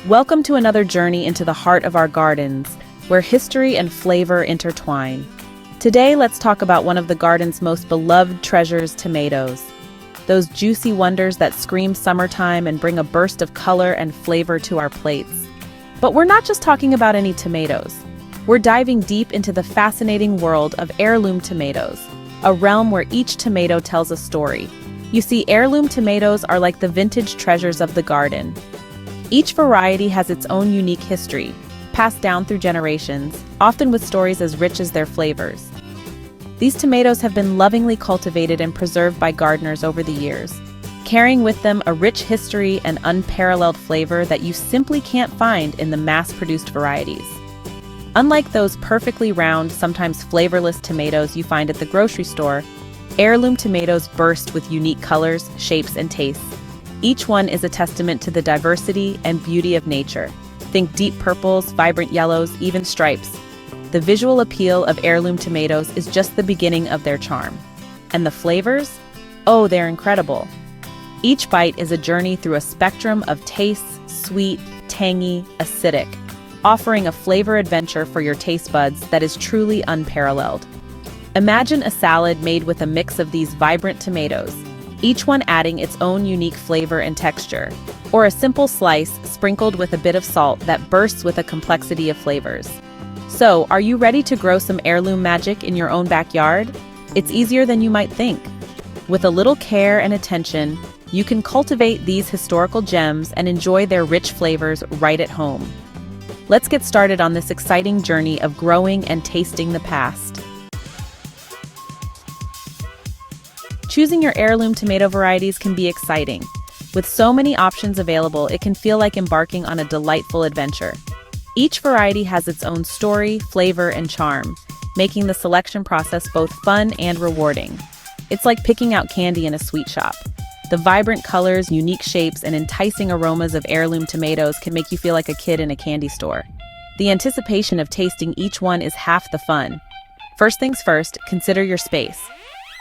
Welcome to another journey into the heart of our gardens, where history and flavor intertwine. Today, let's talk about one of the garden's most beloved treasures, tomatoes. Those juicy wonders that scream summertime and bring a burst of color and flavor to our plates. But we're not just talking about any tomatoes. We're diving deep into the fascinating world of heirloom tomatoes, a realm where each tomato tells a story. You see, heirloom tomatoes are like the vintage treasures of the garden. Each variety has its own unique history, passed down through generations, often with stories as rich as their flavors. These tomatoes have been lovingly cultivated and preserved by gardeners over the years, carrying with them a rich history and unparalleled flavor that you simply can't find in the mass-produced varieties. Unlike those perfectly round, sometimes flavorless tomatoes you find at the grocery store, heirloom tomatoes burst with unique colors, shapes, and tastes. Each one is a testament to the diversity and beauty of nature. Think deep purples, vibrant yellows, even stripes. The visual appeal of heirloom tomatoes is just the beginning of their charm. And the flavors? Oh, they're incredible. Each bite is a journey through a spectrum of tastes, sweet, tangy, acidic, offering a flavor adventure for your taste buds that is truly unparalleled. Imagine a salad made with a mix of these vibrant tomatoes, each one adding its own unique flavor and texture, or a simple slice sprinkled with a bit of salt that bursts with a complexity of flavors. So, are you ready to grow some heirloom magic in your own backyard? It's easier than you might think. With a little care and attention, you can cultivate these historical gems and enjoy their rich flavors right at home. Let's get started on this exciting journey of growing and tasting the past. Choosing your heirloom tomato varieties can be exciting. With so many options available, it can feel like embarking on a delightful adventure. Each variety has its own story, flavor, and charm, making the selection process both fun and rewarding. It's like picking out candy in a sweet shop. The vibrant colors, unique shapes, and enticing aromas of heirloom tomatoes can make you feel like a kid in a candy store. The anticipation of tasting each one is half the fun. First things first, consider your space.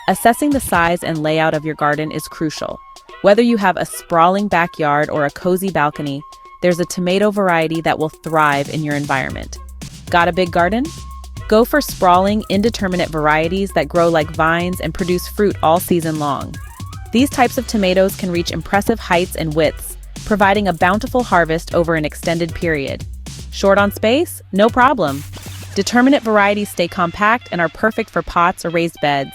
Assessing the size and layout of your garden is crucial. Whether you have a sprawling backyard or a cozy balcony, there's a tomato variety that will thrive in your environment. Got a big garden? Go for sprawling, indeterminate varieties that grow like vines and produce fruit all season long. These types of tomatoes can reach impressive heights and widths, providing a bountiful harvest over an extended period. Short on space? No problem. Determinate varieties stay compact and are perfect for pots or raised beds.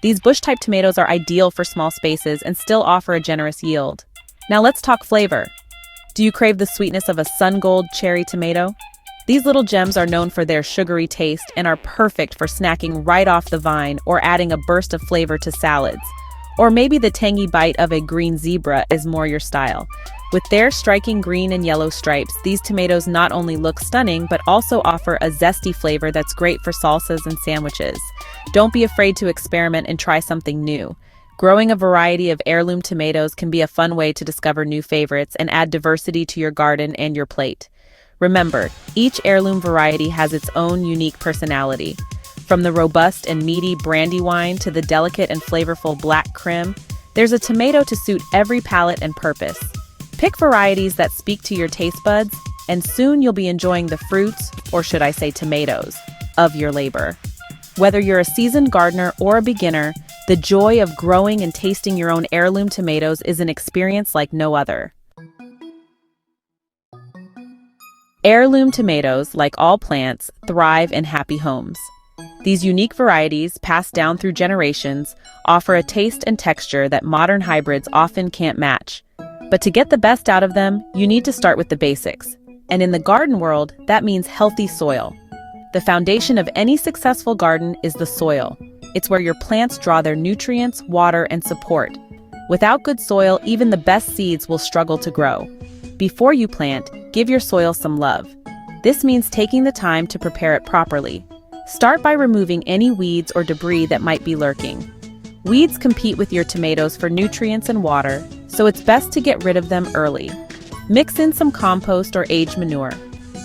These bush-type tomatoes are ideal for small spaces and still offer a generous yield. Now let's talk flavor. Do you crave the sweetness of a sun-gold cherry tomato? These little gems are known for their sugary taste and are perfect for snacking right off the vine or adding a burst of flavor to salads. Or maybe the tangy bite of a green zebra is more your style. With their striking green and yellow stripes, these tomatoes not only look stunning, but also offer a zesty flavor that's great for salsas and sandwiches. Don't be afraid to experiment and try something new. Growing a variety of heirloom tomatoes can be a fun way to discover new favorites and add diversity to your garden and your plate. Remember, each heirloom variety has its own unique personality. From the robust and meaty Brandywine to the delicate and flavorful Black Krim, there's a tomato to suit every palate and purpose. Pick varieties that speak to your taste buds, and soon you'll be enjoying the fruits, or should I say tomatoes, of your labor. Whether you're a seasoned gardener or a beginner, the joy of growing and tasting your own heirloom tomatoes is an experience like no other. Heirloom tomatoes, like all plants, thrive in happy homes. These unique varieties, passed down through generations, offer a taste and texture that modern hybrids often can't match. But to get the best out of them, you need to start with the basics. And in the garden world, that means healthy soil. The foundation of any successful garden is the soil. It's where your plants draw their nutrients, water, and support. Without good soil, even the best seeds will struggle to grow. Before you plant, give your soil some love. This means taking the time to prepare it properly. Start by removing any weeds or debris that might be lurking. Weeds compete with your tomatoes for nutrients and water, so it's best to get rid of them early. Mix in some compost or aged manure.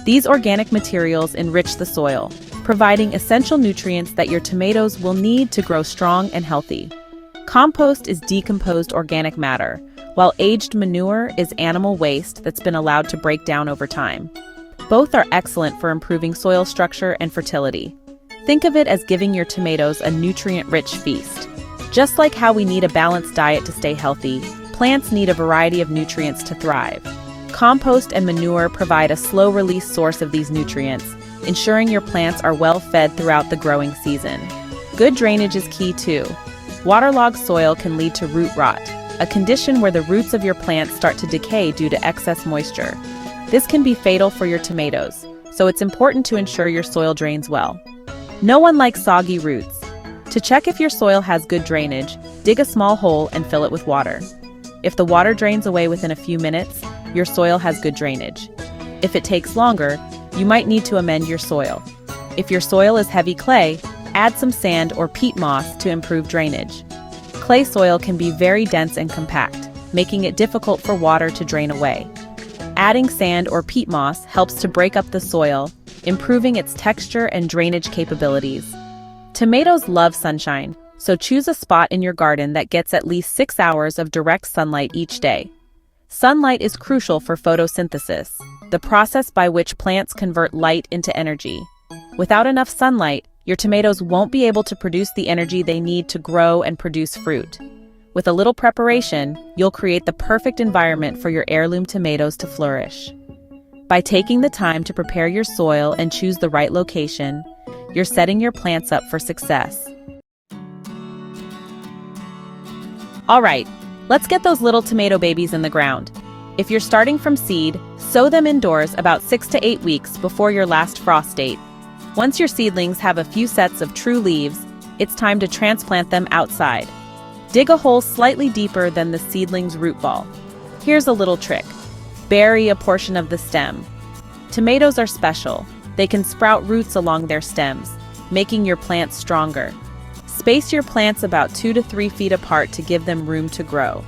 These organic materials enrich the soil, providing essential nutrients that your tomatoes will need to grow strong and healthy. Compost is decomposed organic matter, while aged manure is animal waste that's been allowed to break down over time. Both are excellent for improving soil structure and fertility. Think of it as giving your tomatoes a nutrient-rich feast. Just like how we need a balanced diet to stay healthy, plants need a variety of nutrients to thrive. Compost and manure provide a slow-release source of these nutrients, ensuring your plants are well fed throughout the growing season. Good drainage is key too. Waterlogged soil can lead to root rot, a condition where the roots of your plants start to decay due to excess moisture. This can be fatal for your tomatoes, so it's important to ensure your soil drains well. No one likes soggy roots. To check if your soil has good drainage, dig a small hole and fill it with water. If the water drains away within a few minutes, your soil has good drainage. If it takes longer, you might need to amend your soil. If your soil is heavy clay, add some sand or peat moss to improve drainage. Clay soil can be very dense and compact, making it difficult for water to drain away. Adding sand or peat moss helps to break up the soil, improving its texture and drainage capabilities. Tomatoes love sunshine, so choose a spot in your garden that gets at least 6 hours of direct sunlight each day. Sunlight is crucial for photosynthesis, the process by which plants convert light into energy. Without enough sunlight, your tomatoes won't be able to produce the energy they need to grow and produce fruit. With a little preparation, you'll create the perfect environment for your heirloom tomatoes to flourish. By taking the time to prepare your soil and choose the right location, you're setting your plants up for success. All right, let's get those little tomato babies in the ground. If you're starting from seed, sow them indoors about 6 to 8 weeks before your last frost date. Once your seedlings have a few sets of true leaves, it's time to transplant them outside. Dig a hole slightly deeper than the seedling's root ball. Here's a little trick. Bury a portion of the stem. Tomatoes are special. They can sprout roots along their stems, making your plants stronger. Space your plants about 2 to 3 feet apart to give them room to grow.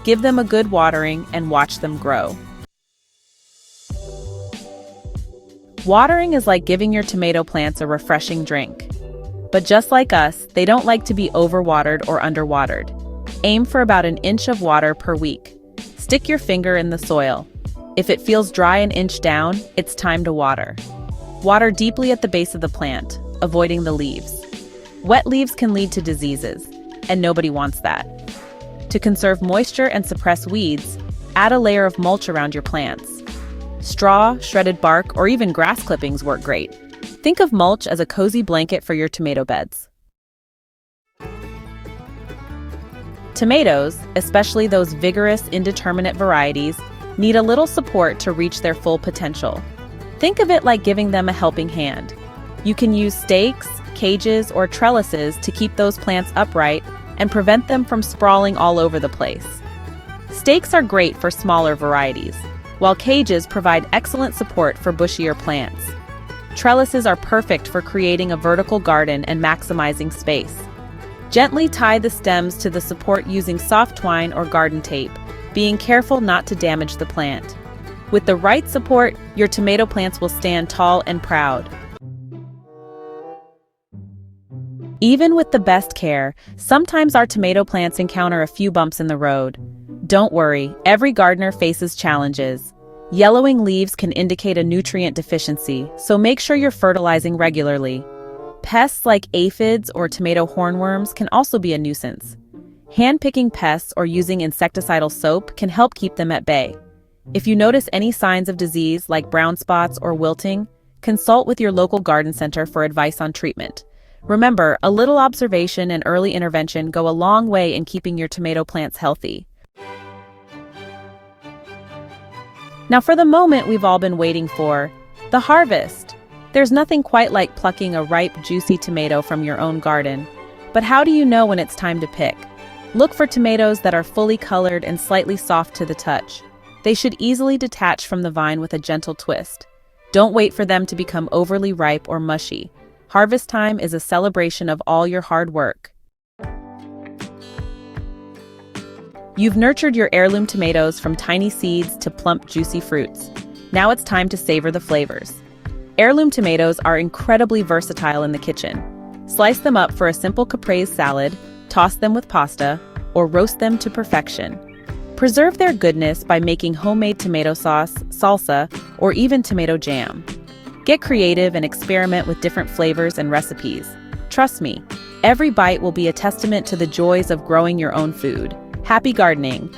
Give them a good watering and watch them grow. Watering is like giving your tomato plants a refreshing drink. But just like us, they don't like to be overwatered or underwatered. Aim for about 1 inch of water per week. Stick your finger in the soil. If it feels dry 1 inch down, it's time to water. Water deeply at the base of the plant, avoiding the leaves. Wet leaves can lead to diseases, and nobody wants that. To conserve moisture and suppress weeds, add a layer of mulch around your plants. Straw, shredded bark, or even grass clippings work great. Think of mulch as a cozy blanket for your tomato beds. Tomatoes, especially those vigorous, indeterminate varieties, need a little support to reach their full potential. Think of it like giving them a helping hand. You can use stakes, cages, or trellises to keep those plants upright and prevent them from sprawling all over the place. Stakes are great for smaller varieties, while cages provide excellent support for bushier plants. Trellises are perfect for creating a vertical garden and maximizing space. Gently tie the stems to the support using soft twine or garden tape, being careful not to damage the plant. With the right support, your tomato plants will stand tall and proud. Even with the best care, sometimes our tomato plants encounter a few bumps in the road. Don't worry, every gardener faces challenges. Yellowing leaves can indicate a nutrient deficiency, so make sure you're fertilizing regularly. Pests like aphids or tomato hornworms can also be a nuisance. Hand-picking pests or using insecticidal soap can help keep them at bay. If you notice any signs of disease like brown spots or wilting, consult with your local garden center for advice on treatment. Remember, a little observation and early intervention go a long way in keeping your tomato plants healthy. Now for the moment we've all been waiting for, the harvest. There's nothing quite like plucking a ripe, juicy tomato from your own garden. But how do you know when it's time to pick? Look for tomatoes that are fully colored and slightly soft to the touch. They should easily detach from the vine with a gentle twist. Don't wait for them to become overly ripe or mushy. Harvest time is a celebration of all your hard work. You've nurtured your heirloom tomatoes from tiny seeds to plump, juicy fruits. Now it's time to savor the flavors. Heirloom tomatoes are incredibly versatile in the kitchen. Slice them up for a simple caprese salad, toss them with pasta, or roast them to perfection. Preserve their goodness by making homemade tomato sauce, salsa, or even tomato jam. Get creative and experiment with different flavors and recipes. Trust me, every bite will be a testament to the joys of growing your own food. Happy gardening!